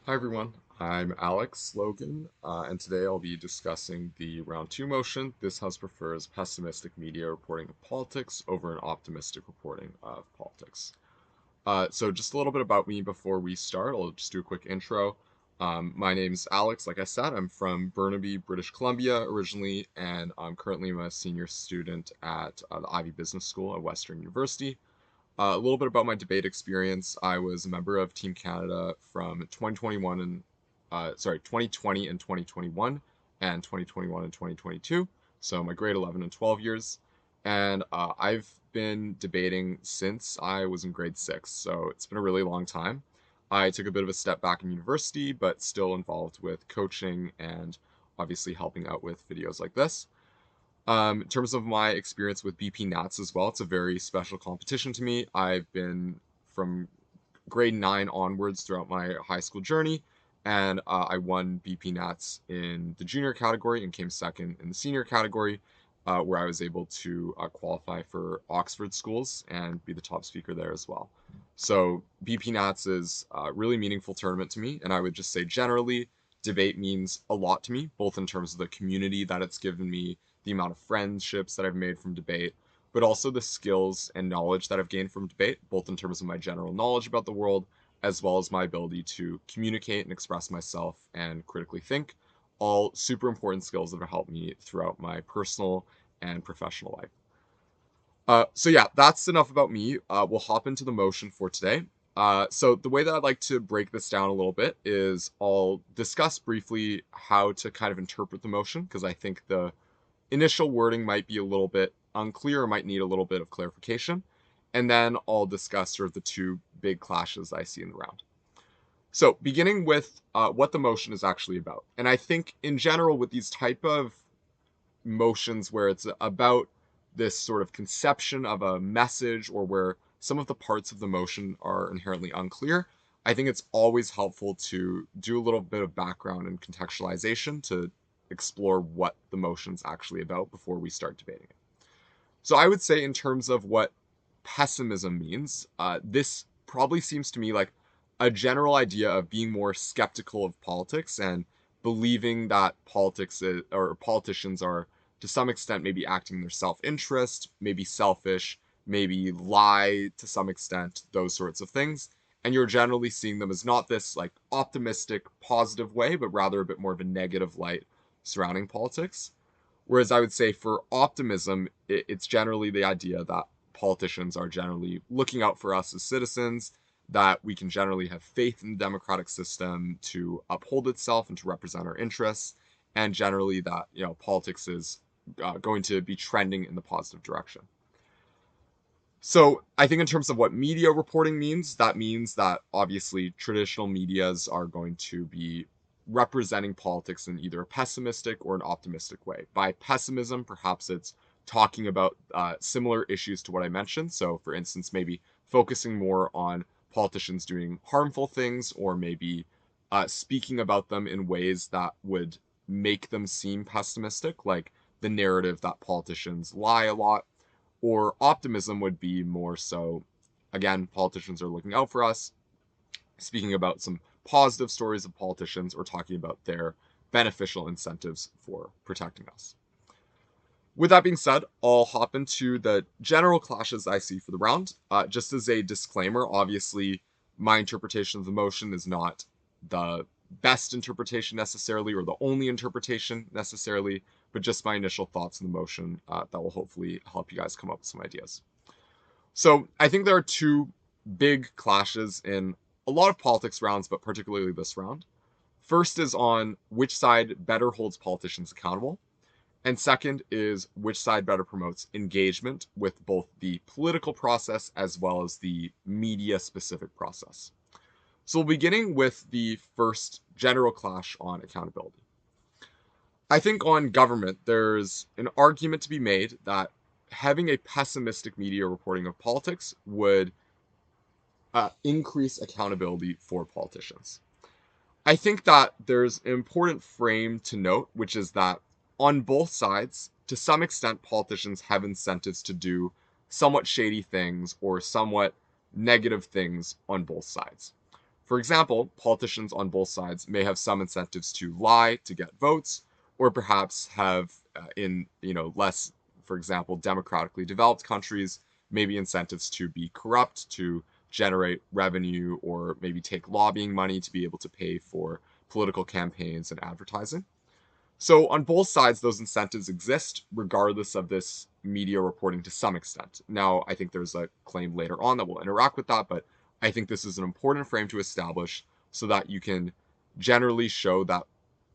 Hi everyone, I'm Alex Logan, and today I'll be discussing the round two motion. This House prefers pessimistic media reporting of politics over an optimistic reporting of politics. So just a little bit about me before we start. I'll just do a quick intro. My name's Alex, like I said. I'm from Burnaby, British Columbia originally, and I'm currently a senior student at the Ivy Business School at Western University. A little bit about my debate experience. I was a member of Team Canada from 2021 and 2020 and 2021, and 2021 and 2022. So my grade 11 and 12 years, and I've been debating since I was in grade six. So it's been a really long time. I took a bit of a step back in university, but still involved with coaching and obviously helping out with videos like this. In terms of my experience with BP Nats as well, it's a very special competition to me. I've been from grade 9 onwards throughout my high school journey, and I won BP Nats in the junior category and came second in the senior category, where I was able to qualify for Oxford schools and be the top speaker there as well. So BP Nats is a really meaningful tournament to me, and I would just say generally, debate means a lot to me, both in terms of the community that it's given me, the amount of friendships that I've made from debate, but also the skills and knowledge that I've gained from debate, both in terms of my general knowledge about the world, as well as my ability to communicate and express myself and critically think. All super important skills that have helped me throughout my personal and professional life. So yeah, that's enough about me. We'll hop into the motion for today. So the way that I'd like to break this down a little bit is I'll discuss briefly how to kind of interpret the motion, because I think the initial wording might be a little bit unclear or might need a little bit of clarification. And then I'll discuss sort of the two big clashes I see in the round. So beginning with what the motion is actually about. And I think in general with these type of motions where it's about this sort of conception of a message or where some of the parts of the motion are inherently unclear, I think it's always helpful to do a little bit of background and contextualization to explore what the motion's actually about before we start debating it. So I would say, in terms of what pessimism means, this probably seems to me like a general idea of being more skeptical of politics and believing that politics is, or politicians are to some extent maybe acting in their self-interest, maybe selfish, maybe lie to some extent, those sorts of things. And you're generally seeing them as not this like optimistic, positive way, but rather a bit more of a negative light surrounding politics. Whereas I would say for optimism, it's generally the idea that politicians are generally looking out for us as citizens, that we can generally have faith in the democratic system to uphold itself and to represent our interests, and generally that politics is going to be trending in the positive direction. So I think in terms of what media reporting means, that means that obviously traditional medias are going to be representing politics in either a pessimistic or an optimistic way. By pessimism, perhaps it's talking about similar issues to what I mentioned. So, for instance, maybe focusing more on politicians doing harmful things, or maybe speaking about them in ways that would make them seem pessimistic, like the narrative that politicians lie a lot. Or optimism would be more so, again, politicians are looking out for us, speaking about some positive stories of politicians, or talking about their beneficial incentives for protecting us. With that being said, I'll hop into the general clashes I see for the round. Just as a disclaimer, obviously, my interpretation of the motion is not the best interpretation necessarily, or the only interpretation necessarily, but just my initial thoughts on the motion that will hopefully help you guys come up with some ideas. So I think there are two big clashes in a lot of politics rounds, but particularly this round. First is on which side better holds politicians accountable. And second is which side better promotes engagement with both the political process as well as the media specific process. So, beginning with the first general clash on accountability. I think on government, there's an argument to be made that having a pessimistic media reporting of politics would increase accountability for politicians. I think that there's an important frame to note, which is that on both sides, to some extent, politicians have incentives to do somewhat shady things or somewhat negative things on both sides. For example, politicians on both sides may have some incentives to lie to get votes, or perhaps have in less, for example, democratically developed countries, maybe incentives to be corrupt, to generate revenue, or maybe take lobbying money to be able to pay for political campaigns and advertising. So on both sides, those incentives exist regardless of this media reporting to some extent. Now, I think there's a claim later on that will interact with that, but I think this is an important frame to establish so that you can generally show that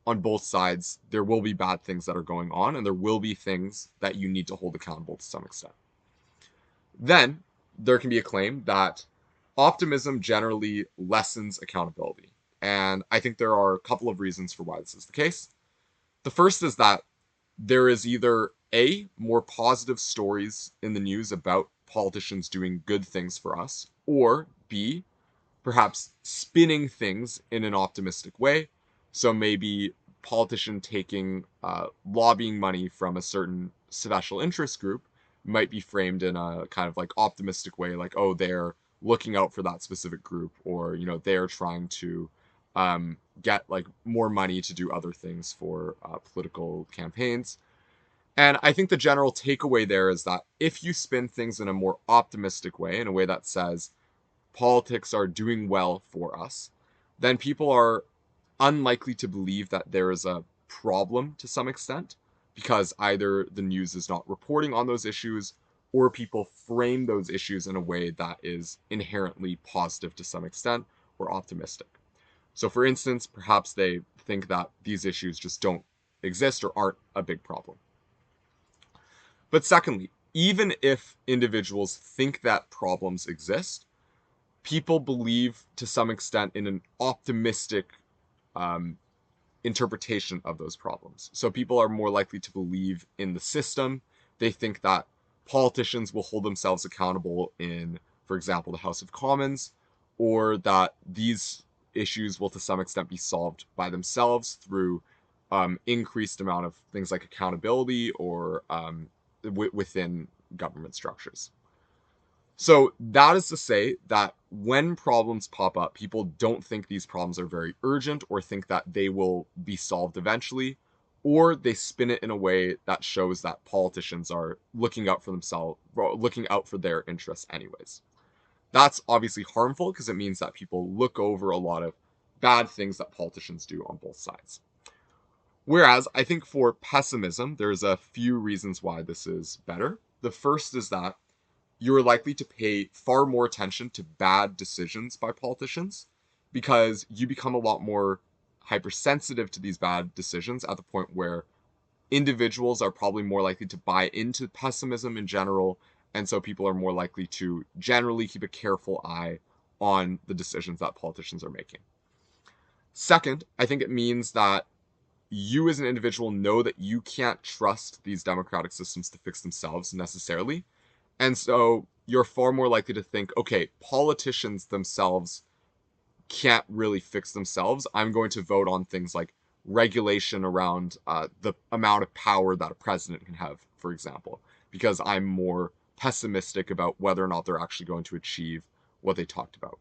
on both sides, there will be bad things that are going on, and there will be things that you need to hold accountable to some extent. Then there can be a claim that optimism generally lessens accountability. And I think there are a couple of reasons for why this is the case. The first is that there is either A, more positive stories in the news about politicians doing good things for us, or B, perhaps spinning things in an optimistic way. So maybe politician taking lobbying money from a certain special interest group might be framed in a kind of like optimistic way, like, oh, they're looking out for that specific group, or they're trying to get like more money to do other things for political campaigns. And I think the general takeaway there is that if you spin things in a more optimistic way, in a way that says politics are doing well for us, then people are unlikely to believe that there is a problem to some extent, because either the news is not reporting on those issues, or people frame those issues in a way that is inherently positive to some extent or optimistic. So, for instance, perhaps they think that these issues just don't exist or aren't a big problem. But secondly, even if individuals think that problems exist, people believe to some extent in an optimistic um, interpretation of those problems. So people are more likely to believe in the system. They think that politicians will hold themselves accountable in, for example, the House of Commons, or that these issues will to some extent be solved by themselves through increased amount of things like accountability or within government structures. So that is to say that when problems pop up, people don't think these problems are very urgent or think that they will be solved eventually, or they spin it in a way that shows that politicians are looking out for themselves, looking out for their interests anyways. That's obviously harmful because it means that people look over a lot of bad things that politicians do on both sides. Whereas I think for pessimism, there's a few reasons why this is better. The first is that you're likely to pay far more attention to bad decisions by politicians because you become a lot more hypersensitive to these bad decisions at the point where individuals are probably more likely to buy into pessimism in general. And so people are more likely to generally keep a careful eye on the decisions that politicians are making. Second, I think it means that you as an individual know that you can't trust these democratic systems to fix themselves necessarily. And so you're far more likely to think, okay, politicians themselves can't really fix themselves. I'm going to vote on things like regulation around the amount of power that a president can have, for example, because I'm more pessimistic about whether or not they're actually going to achieve what they talked about.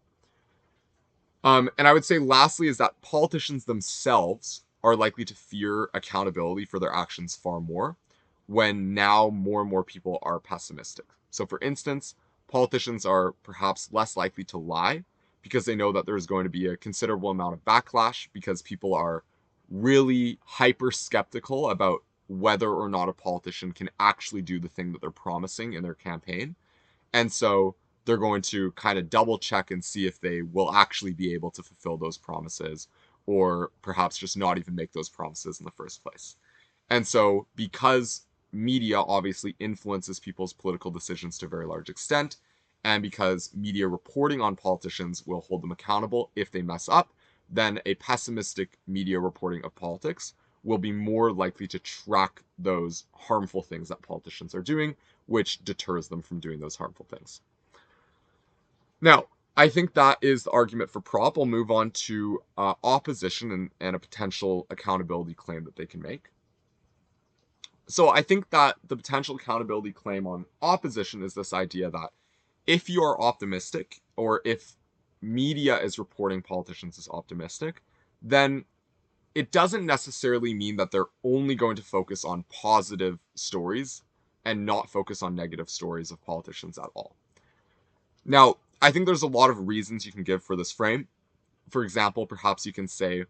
And I would say lastly is that politicians themselves are likely to fear accountability for their actions far more when now more and more people are pessimistic. So for instance, politicians are perhaps less likely to lie because they know that there's going to be a considerable amount of backlash because people are really hyper skeptical about whether or not a politician can actually do the thing that they're promising in their campaign. And so they're going to kind of double check and see if they will actually be able to fulfill those promises, or perhaps just not even make those promises in the first place. And so because media obviously influences people's political decisions to a very large extent, and because media reporting on politicians will hold them accountable if they mess up, then a pessimistic media reporting of politics will be more likely to track those harmful things that politicians are doing, which deters them from doing those harmful things. Now, I think that is the argument for prop. I'll move on to opposition and a potential accountability claim that they can make. So I think that the potential accountability claim on opposition is this idea that if you are optimistic, or if media is reporting politicians as optimistic, then it doesn't necessarily mean that they're only going to focus on positive stories and not focus on negative stories of politicians at all. Now, I think there's a lot of reasons you can give for this frame. For example, perhaps you can say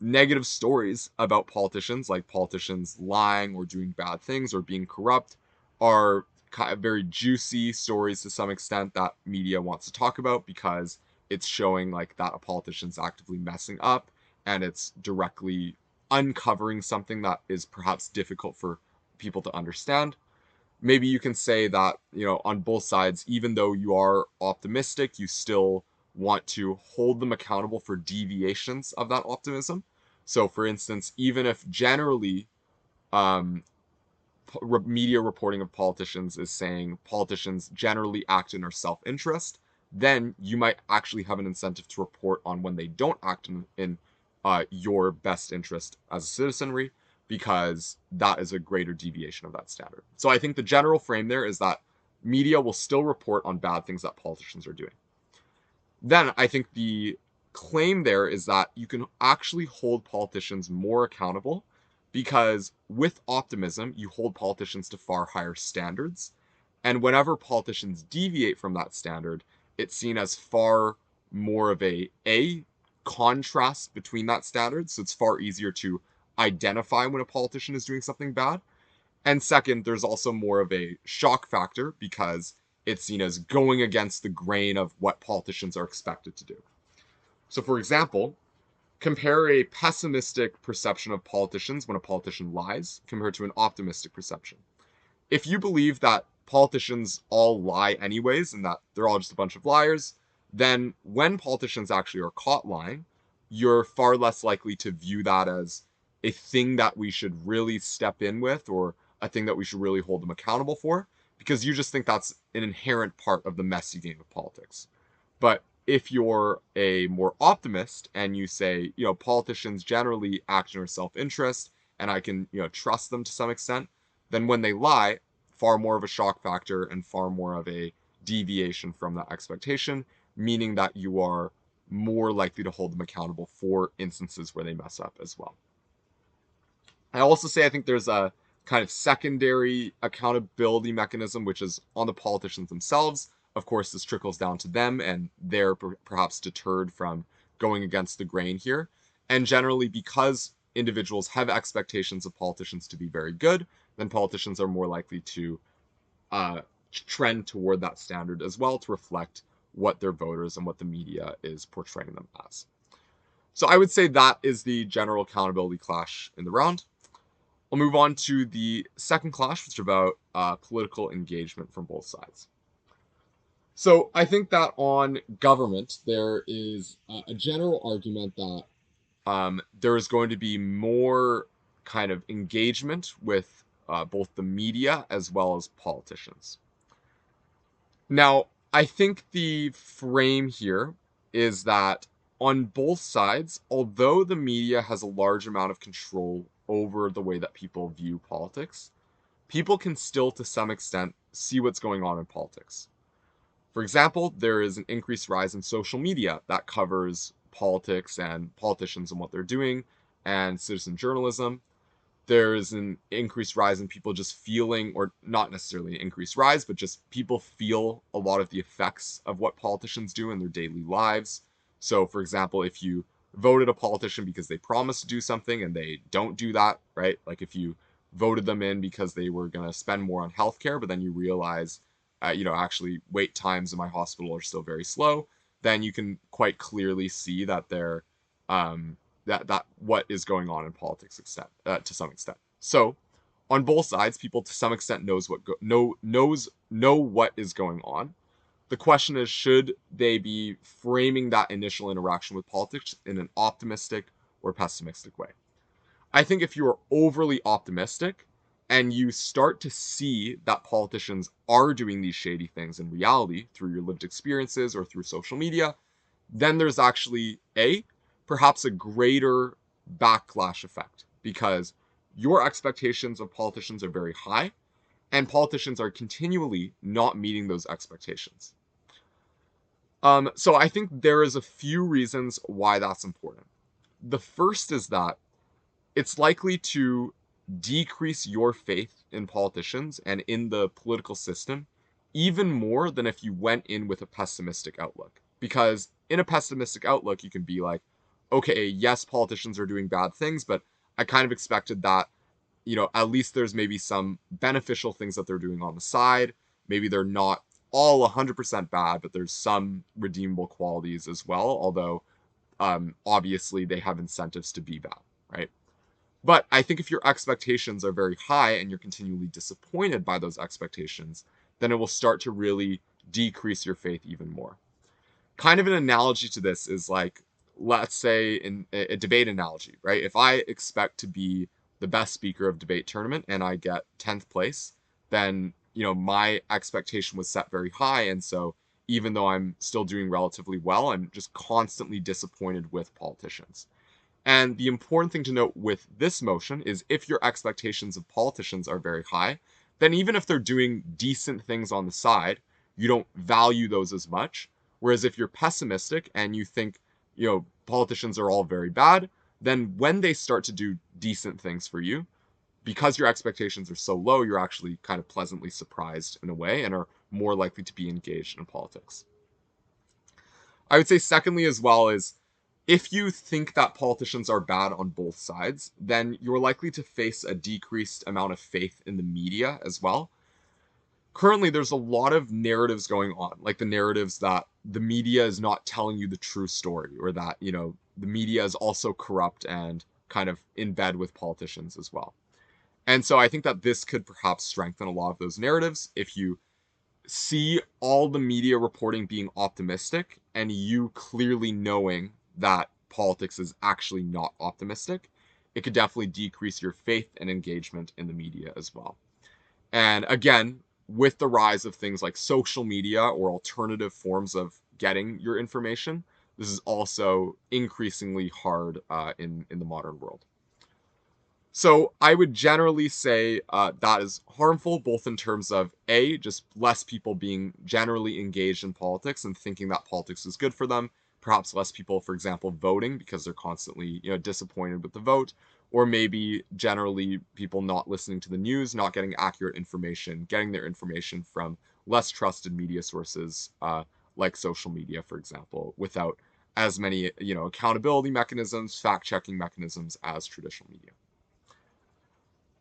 negative stories about politicians, like politicians lying or doing bad things or being corrupt, are kind of very juicy stories to some extent that media wants to talk about because it's showing like that a politician's actively messing up and it's directly uncovering something that is perhaps difficult for people to understand. Maybe you can say that, on both sides, even though you are optimistic, you still want to hold them accountable for deviations of that optimism. So, for instance, even if generally um, media reporting of politicians is saying politicians generally act in their self interest, then you might actually have an incentive to report on when they don't act in your best interest as a citizenry, because that is a greater deviation of that standard. So I think the general frame there is that media will still report on bad things that politicians are doing. Then I think the claim there is that you can actually hold politicians more accountable because with optimism, you hold politicians to far higher standards. And whenever politicians deviate from that standard, it's seen as far more of a contrast between that standard. So it's far easier to identify when a politician is doing something bad. And second, there's also more of a shock factor because it's seen as going against the grain of what politicians are expected to do. So, for example, compare a pessimistic perception of politicians when a politician lies compared to an optimistic perception. If you believe that politicians all lie anyways and that they're all just a bunch of liars, then when politicians actually are caught lying, you're far less likely to view that as a thing that we should really step in with or a thing that we should really hold them accountable for, because you just think that's an inherent part of the messy game of politics. But if you're a more optimist and you say, politicians generally act in their self-interest and I can, trust them to some extent, then when they lie, far more of a shock factor and far more of a deviation from that expectation, meaning that you are more likely to hold them accountable for instances where they mess up as well. I also say I think there's a kind of secondary accountability mechanism, which is on the politicians themselves. Of course, this trickles down to them, and they're perhaps deterred from going against the grain here. And generally, because individuals have expectations of politicians to be very good, then politicians are more likely to trend toward that standard as well to reflect what their voters and what the media is portraying them as. So I would say that is the general accountability clash in the round. I'll move on to the second clash, which is about political engagement from both sides. So I think that on government, there is a general argument that there is going to be more kind of engagement with both the media as well as politicians. Now, I think the frame here is that on both sides, although the media has a large amount of control over the way that people view politics, people can still, to some extent, see what's going on in politics. For example, there is an increased rise in social media that covers politics and politicians and what they're doing, and citizen journalism. There's an increased rise in people just feeling, or not necessarily an increased rise, but just people feel a lot of the effects of what politicians do in their daily lives. So, for example, if you voted a politician because they promised to do something and they don't do that, right? Like if you voted them in because they were going to spend more on healthcare, but then you realize, actually wait times in my hospital are still very slow, then you can quite clearly see that they're that what is going on in politics to some extent. So, on both sides, people to some extent know what is going on. The question is, should they be framing that initial interaction with politics in an optimistic or pessimistic way? I think if you are overly optimistic and you start to see that politicians are doing these shady things in reality through your lived experiences or through social media, then there's actually perhaps a greater backlash effect because your expectations of politicians are very high and politicians are continually not meeting those expectations. So I think there is a few reasons why that's important. The first is that it's likely to decrease your faith in politicians and in the political system even more than if you went in with a pessimistic outlook. Because in a pessimistic outlook, you can be like, okay, yes, politicians are doing bad things, but I kind of expected that, at least there's maybe some beneficial things that they're doing on the side. Maybe they're not all 100% bad, but there's some redeemable qualities as well, although obviously they have incentives to be bad, right? But I think if your expectations are very high and you're continually disappointed by those expectations, then it will start to really decrease your faith even more. Kind of an analogy to this is like, let's say in a debate analogy, right? If I expect to be the best speaker of debate tournament and I get 10th place, then, my expectation was set very high. And so even though I'm still doing relatively well, I'm just constantly disappointed with politicians. And the important thing to note with this motion is if your expectations of politicians are very high, then even if they're doing decent things on the side, you don't value those as much. Whereas if you're pessimistic and you think, politicians are all very bad, then when they start to do decent things for you, because your expectations are so low, you're actually kind of pleasantly surprised in a way and are more likely to be engaged in politics. I would say, secondly, as well, is if you think that politicians are bad on both sides, then you're likely to face a decreased amount of faith in the media as well. Currently, there's a lot of narratives going on, like the narratives that the media is not telling you the true story, or that, the media is also corrupt and kind of in bed with politicians as well. And so I think that this could perhaps strengthen a lot of those narratives if you see all the media reporting being optimistic and you clearly knowing that politics is actually not optimistic. It could definitely decrease your faith and engagement in the media as well. And again, with the rise of things like social media or alternative forms of getting your information, this is also increasingly hard in the modern world. So I would generally say that is harmful, both in terms of just less people being generally engaged in politics and thinking that politics is good for them. Perhaps less people, for example, voting because they're constantly, disappointed with the vote, or maybe generally people not listening to the news, not getting accurate information, getting their information from less trusted media sources, like social media, for example, without as many, accountability mechanisms, fact-checking mechanisms as traditional media.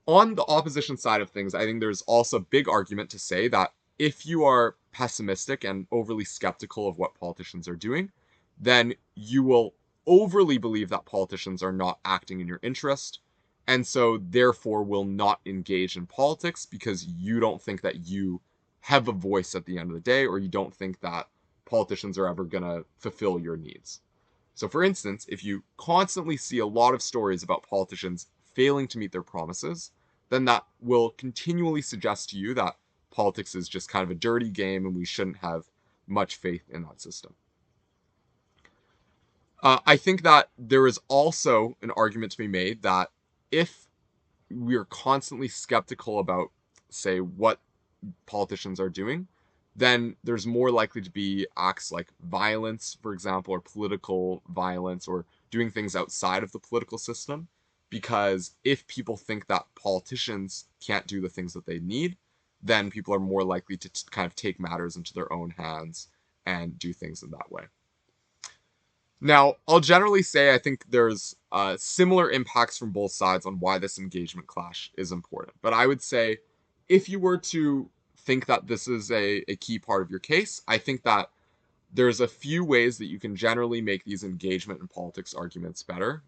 On the opposition side of things, I think there's also a big argument to say that if you are pessimistic and overly skeptical of what politicians are doing, then you will overly believe that politicians are not acting in your interest, and so therefore will not engage in politics because you don't think that you have a voice at the end of the day, or you don't think that politicians are ever going to fulfill your needs. So, for instance, if you constantly see a lot of stories about politicians failing to meet their promises, then that will continually suggest to you that politics is just kind of a dirty game and we shouldn't have much faith in that system. I think that there is also an argument to be made that if we are constantly skeptical about, say, what politicians are doing, then there's more likely to be acts like violence, for example, or political violence, or doing things outside of the political system. Because if people think that politicians can't do the things that they need, then people are more likely to kind of take matters into their own hands and do things in that way. Now, I'll generally say I think there's similar impacts from both sides on why this engagement clash is important. But I would say if you were to think that this is a key part of your case, I think that there's a few ways that you can generally make these engagement and politics arguments better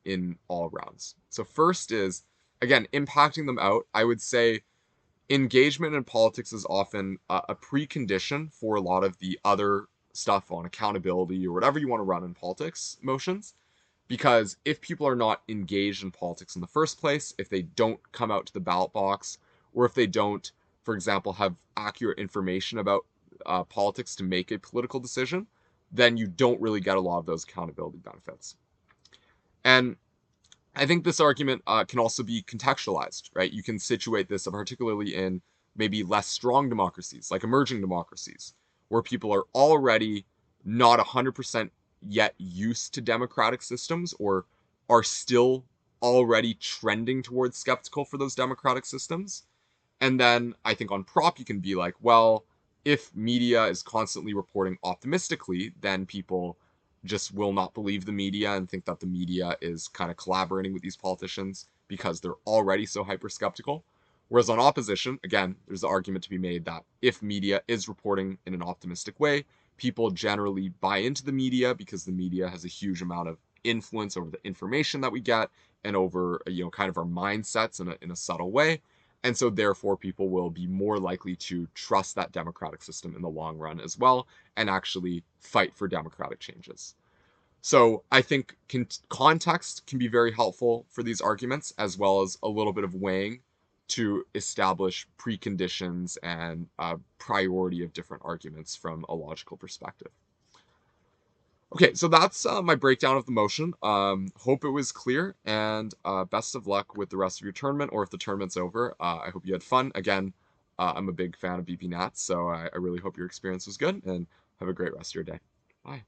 in all rounds. So first is, again, impacting them out. I would say engagement in politics is often a precondition for a lot of the other stuff on accountability or whatever you want to run in politics motions. Because if people are not engaged in politics in the first place, if they don't come out to the ballot box, or if they don't, for example, have accurate information about politics to make a political decision, then you don't really get a lot of those accountability benefits. And I think this argument can also be contextualized, right? You can situate this particularly in maybe less strong democracies, like emerging democracies, where people are already not 100% yet used to democratic systems or are still already trending towards skeptical for those democratic systems. And then I think on prop, you can be like, well, if media is constantly reporting optimistically, then people just will not believe the media and think that the media is kind of collaborating with these politicians because they're already so hyper skeptical. Whereas on opposition, again, there's the argument to be made that if media is reporting in an optimistic way, people generally buy into the media because the media has a huge amount of influence over the information that we get and over, kind of our mindsets in a subtle way. And so, therefore, people will be more likely to trust that democratic system in the long run as well and actually fight for democratic changes. So, I think context can be very helpful for these arguments, as well as a little bit of weighing to establish preconditions and priority of different arguments from a logical perspective. Okay, so that's my breakdown of the motion. Hope it was clear, and best of luck with the rest of your tournament, or if the tournament's over. I hope you had fun. Again, I'm a big fan of BP Nats, so I really hope your experience was good, and have a great rest of your day. Bye.